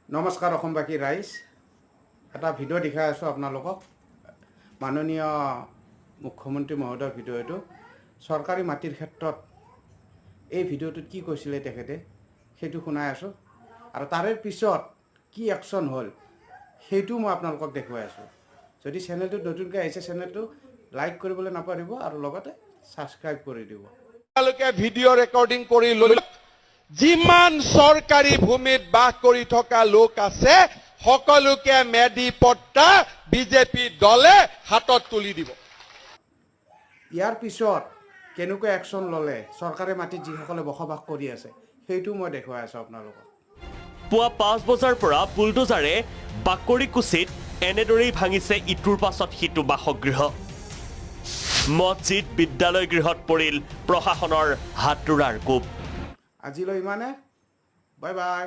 নমস্কাৰ অসমবাসী ৰাইজ এটা ভিডিঅ' দেখাই আছোঁ আপোনালোকক মাননীয় মুখ্যমন্ত্ৰী মহোদয়ৰ ভিডিঅ' এইটো চৰকাৰী মাটিৰ ক্ষেত্ৰত এই ভিডিঅ'টোত কি কৈছিলে তেখেতে সেইটো শুনাই আছোঁ আৰু তাৰে পিছত কি একশ্যন হ'ল সেইটো মই আপোনালোকক দেখুৱাই আছোঁ যদি চেনেলটো নতুনকৈ আহিছে চেনেলটো লাইক কৰিবলৈ নাপাহৰিব আৰু লগতে ছাবস্ক্ৰাইব কৰি দিব তেওঁলোকে ভিডিঅ' ৰেকৰ্ডিং কৰি লৈ যিমান চৰকাৰী ভূমিত বাস কৰি থকা লোক আছে সকলোকে মেডি পট্টা বিজেপি দলে হাতত তুলি দিব ইয়াৰ পিছত কেনেকৈ একশ্যন ল'লে চৰকাৰী মাটিত যিসকলে বসবাস কৰি আছে সেইটো মই দেখুৱাই আছোঁ আপোনালোকক পুৱা 5 বজাৰ পৰা বুলডোজাৰে বাকৰিকুচিত এনেদৰেই ভাঙিছে ইটোৰ পাছত সিটো বাসগৃহ মছজিদ বিদ্যালয় গৃহত পৰিল প্ৰশাসনৰ হাতোৰাৰ কোব আজিলৈ ইমানে বাই বাই